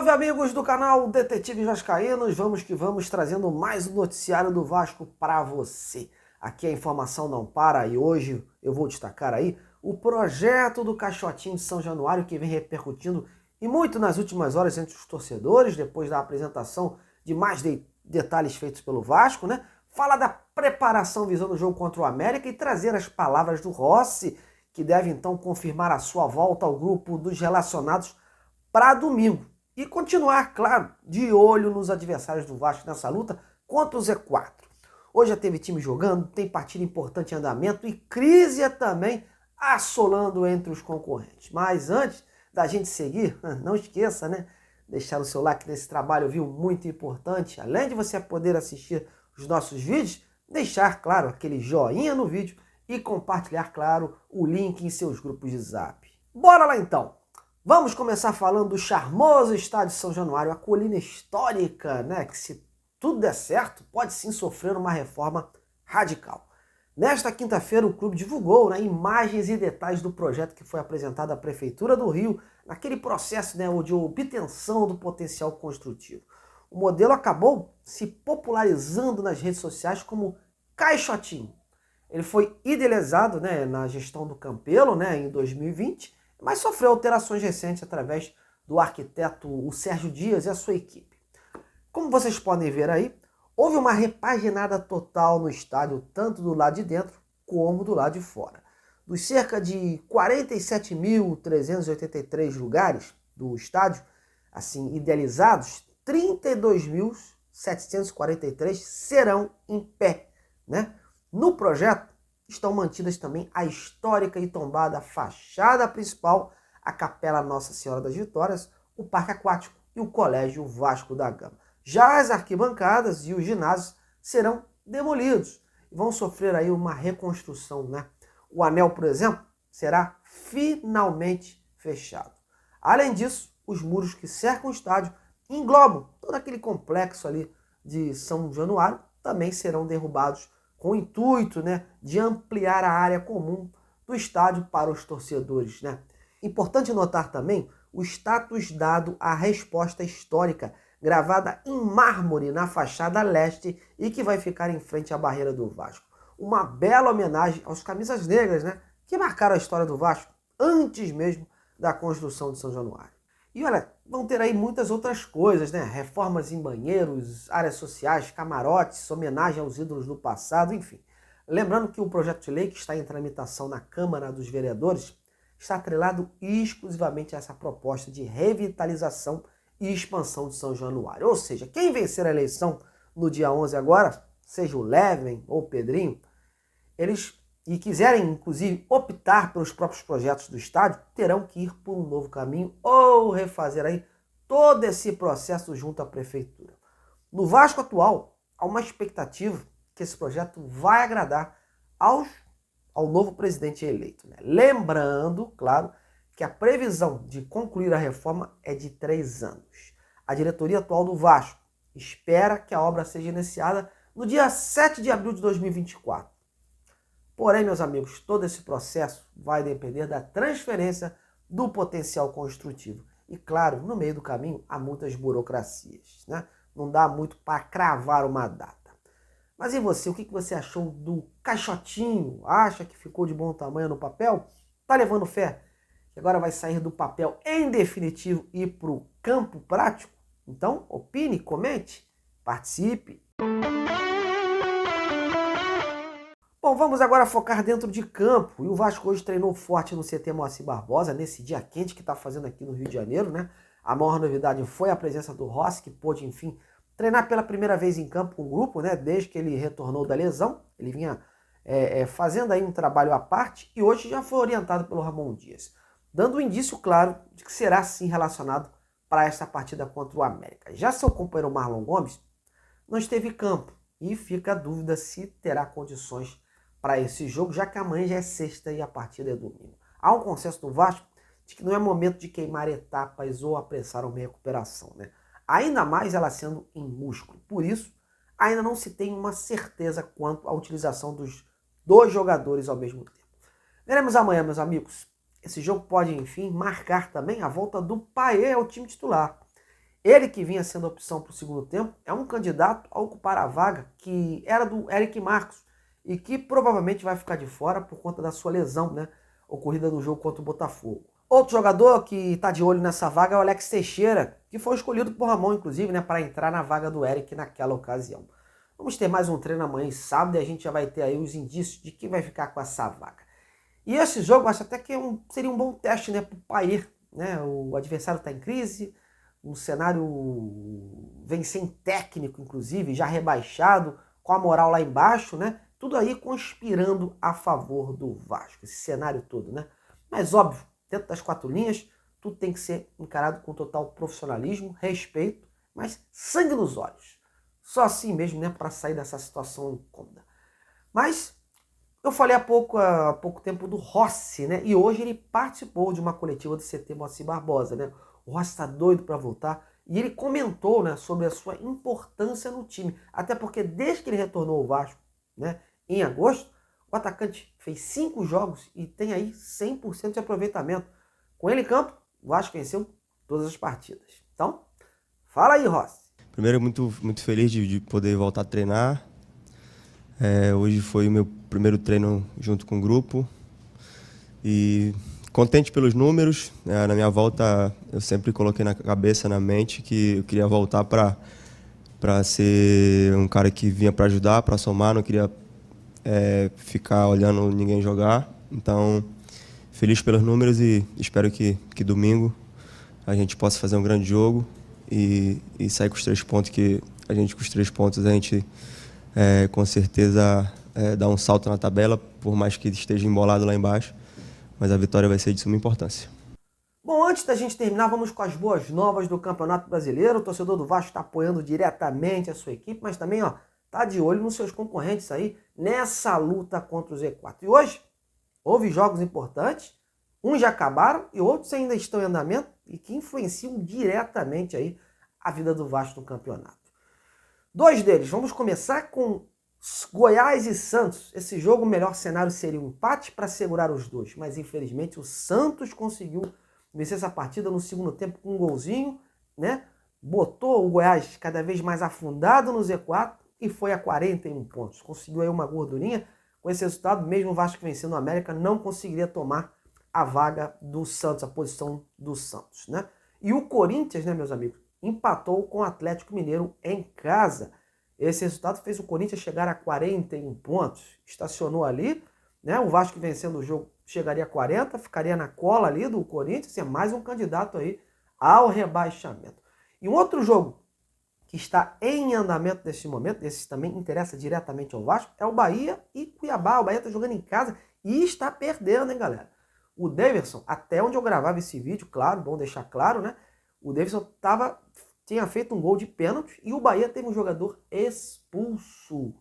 Salve amigos do canal Detetive Vascaínos, vamos que vamos trazendo mais um noticiário do Vasco para você. Aqui a informação não para e hoje eu vou destacar aí o projeto do Caixotinho de São Januário que vem repercutindo e muito nas últimas horas entre os torcedores, depois da apresentação de mais detalhes feitos pelo Vasco, né? Fala da preparação visando o jogo contra o América e trazer as palavras do Rossi, que deve então confirmar a sua volta ao grupo dos relacionados para domingo. E continuar, claro, de olho nos adversários do Vasco nessa luta contra o Z4. Hoje já teve time jogando, tem partida importante em andamento e crise também assolando entre os concorrentes. Mas antes da gente seguir, não esqueça, né? Deixar o seu like nesse trabalho, viu? Muito importante. Além de você poder assistir os nossos vídeos, deixar, claro, aquele joinha no vídeo e compartilhar, claro, o link em seus grupos de zap. Bora lá então! Vamos começar falando do charmoso estádio São Januário, a colina histórica, né, que se tudo der certo, pode sim sofrer uma reforma radical. Nesta quinta-feira, o clube divulgou, né, imagens e detalhes do projeto que foi apresentado à Prefeitura do Rio, naquele processo, né, de obtenção do potencial construtivo. O modelo acabou se popularizando nas redes sociais como Caixotinho. Ele foi idealizado, né, na gestão do Campelo, né, em 2020, mas sofreu alterações recentes através do arquiteto o Sérgio Dias e a sua equipe. Como vocês podem ver aí, houve uma repaginada total no estádio, tanto do lado de dentro como do lado de fora. Dos cerca de 47.383 lugares do estádio, assim, idealizados, 32.743 serão em pé, né? No projeto, estão mantidas também a histórica e tombada fachada principal, a Capela Nossa Senhora das Vitórias, o Parque Aquático e o Colégio Vasco da Gama. Já as arquibancadas e os ginásios serão demolidos e vão sofrer aí uma reconstrução, né? O anel, por exemplo, será finalmente fechado. Além disso, os muros que cercam o estádio englobam todo aquele complexo ali de São Januário também serão derrubados com o intuito, né, de ampliar a área comum do estádio para os torcedores, né? Importante notar também o status dado à resposta histórica gravada em mármore na fachada leste e que vai ficar em frente à barreira do Vasco. Uma bela homenagem aos camisas negras, né, que marcaram a história do Vasco antes mesmo da construção de São Januário. E olha, vão ter aí muitas outras coisas, né? Reformas em banheiros, áreas sociais, camarotes, homenagem aos ídolos do passado, enfim. Lembrando que o projeto de lei que está em tramitação na Câmara dos Vereadores está atrelado exclusivamente a essa proposta de revitalização e expansão de São Januário. Ou seja, quem vencer a eleição no dia 11 agora, seja o Leven ou o Pedrinho, eles e quiserem, inclusive, optar pelos próprios projetos do estádio, terão que ir por um novo caminho ou refazer aí todo esse processo junto à prefeitura. No Vasco atual, há uma expectativa que esse projeto vai agradar ao novo presidente eleito, né? Lembrando, claro, que a previsão de concluir a reforma é de 3 anos. A diretoria atual do Vasco espera que a obra seja iniciada no dia 7 de abril de 2024. Porém, meus amigos, todo esse processo vai depender da transferência do potencial construtivo. E, claro, no meio do caminho há muitas burocracias, né? Não dá muito para cravar uma data. Mas e você? O que você achou do Caixotinho? Acha que ficou de bom tamanho no papel? Tá levando fé? Que agora vai sair do papel em definitivo e para o campo prático? Então, opine, comente, participe. Bom, vamos agora focar dentro de campo. E o Vasco hoje treinou forte no CT Moacir Barbosa, nesse dia quente que está fazendo aqui no Rio de Janeiro, né? A maior novidade foi a presença do Rossi, que pôde, enfim, treinar pela primeira vez em campo com o grupo, né? Desde que ele retornou da lesão. Ele vinha fazendo aí um trabalho à parte e hoje já foi orientado pelo Ramon Dias, dando um indício claro de que será sim relacionado para esta partida contra o América. Já seu companheiro Marlon Gomes não esteve em campo e fica a dúvida se terá condições para esse jogo, já que amanhã já é sexta e a partida é domingo. Há um consenso do Vasco de que não é momento de queimar etapas ou apressar uma recuperação, né? Ainda mais ela sendo em músculo. Por isso, ainda não se tem uma certeza quanto à utilização dos 2 jogadores ao mesmo tempo. Veremos amanhã, meus amigos. Esse jogo pode, enfim, marcar também a volta do Paê ao time titular. Ele que vinha sendo opção para o segundo tempo, é um candidato a ocupar a vaga que era do Eric Marcos e que provavelmente vai ficar de fora por conta da sua lesão, né, ocorrida no jogo contra o Botafogo. Outro jogador que está de olho nessa vaga é o Alex Teixeira, que foi escolhido por Ramon, inclusive, né, para entrar na vaga do Eric naquela ocasião. Vamos ter mais um treino amanhã e sábado e a gente já vai ter aí os indícios de quem vai ficar com essa vaga. E esse jogo, eu acho até que seria um bom teste, né, para o Payet, né? O adversário está em crise, um cenário vem sem técnico, inclusive, já rebaixado, com a moral lá embaixo, né? Tudo aí conspirando a favor do Vasco, esse cenário todo, né? Mas óbvio, dentro das quatro linhas, tudo tem que ser encarado com total profissionalismo, respeito, mas sangue nos olhos. Só assim mesmo, né, para sair dessa situação incômoda. Mas eu falei há pouco tempo do Rossi, né? E hoje ele participou de uma coletiva do CT Moacir Barbosa, né? O Rossi está doido para voltar e ele comentou, né, sobre a sua importância no time. Até porque desde que ele retornou ao Vasco, né, em agosto, o atacante fez 5 jogos e tem aí 100% de aproveitamento. Com ele em campo, o Vasco venceu todas as partidas. Então, fala aí, Rossi. Primeiro, muito feliz de poder voltar a treinar. Hoje foi o meu primeiro treino junto com o grupo e contente pelos números. Na minha volta, eu sempre coloquei na cabeça, na mente, que eu queria voltar para ser um cara que vinha para ajudar, para somar, não queria ficar olhando ninguém jogar. Então, feliz pelos números e espero que domingo a gente possa fazer um grande jogo e sair com os 3 pontos, que com os 3 pontos a gente com certeza dá um salto na tabela, por mais que esteja embolado lá embaixo, mas a vitória vai ser de suma importância. Bom, antes da gente terminar, vamos com as boas novas do Campeonato Brasileiro. O torcedor do Vasco está apoiando diretamente a sua equipe, mas também tá de olho nos seus concorrentes aí nessa luta contra o Z4. E hoje houve jogos importantes, uns já acabaram e outros ainda estão em andamento e que influenciam diretamente aí a vida do Vasco no campeonato. 2 deles, vamos começar com Goiás e Santos. Esse jogo, o melhor cenário seria um empate para segurar os dois, mas infelizmente o Santos conseguiu vencer essa partida no segundo tempo com um golzinho, né? Botou o Goiás cada vez mais afundado no Z4 e foi a 41 pontos. Conseguiu aí uma gordurinha. Com esse resultado, mesmo o Vasco vencendo o América, não conseguiria tomar a vaga do Santos, a posição do Santos, né? E o Corinthians, né, meus amigos, empatou com o Atlético Mineiro em casa. Esse resultado fez o Corinthians chegar a 41 pontos. Estacionou ali, né? O Vasco vencendo o jogo chegaria a 40, ficaria na cola ali do Corinthians, é mais um candidato aí ao rebaixamento. E um outro jogo que está em andamento nesse momento, esse também interessa diretamente ao Vasco, é o Bahia e Cuiabá. O Bahia está jogando em casa e está perdendo, hein, galera? O Daverson, até onde eu gravava esse vídeo, claro, bom deixar claro, né? O Daverson tinha feito um gol de pênalti e o Bahia teve um jogador expulso.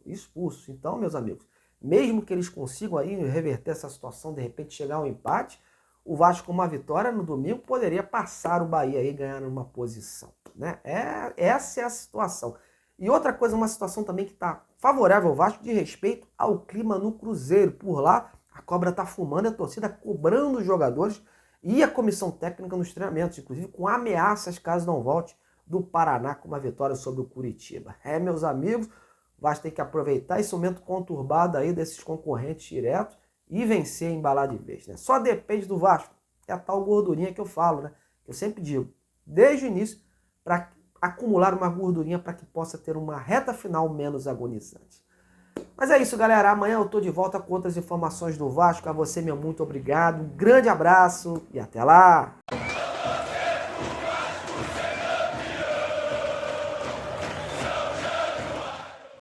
Então, meus amigos, mesmo que eles consigam aí reverter essa situação, de repente chegar ao empate, o Vasco com uma vitória no domingo poderia passar o Bahia aí e ganhar uma posição, né? Essa é a situação. E outra coisa, uma situação também que está favorável ao Vasco de respeito ao clima no Cruzeiro. Por lá, a cobra está fumando, a torcida cobrando os jogadores e a comissão técnica nos treinamentos, inclusive com ameaças caso não volte do Paraná com uma vitória sobre o Curitiba. Meus amigos, o Vasco tem que aproveitar esse momento conturbado aí desses concorrentes diretos e vencer e embalar de vez, né? Só depende do Vasco, é a tal gordurinha que eu falo, né? Eu sempre digo, desde o início, para acumular uma gordurinha para que possa ter uma reta final menos agonizante. Mas é isso, galera. Amanhã eu tô de volta com outras informações do Vasco. A você, meu muito obrigado. Um grande abraço e até lá!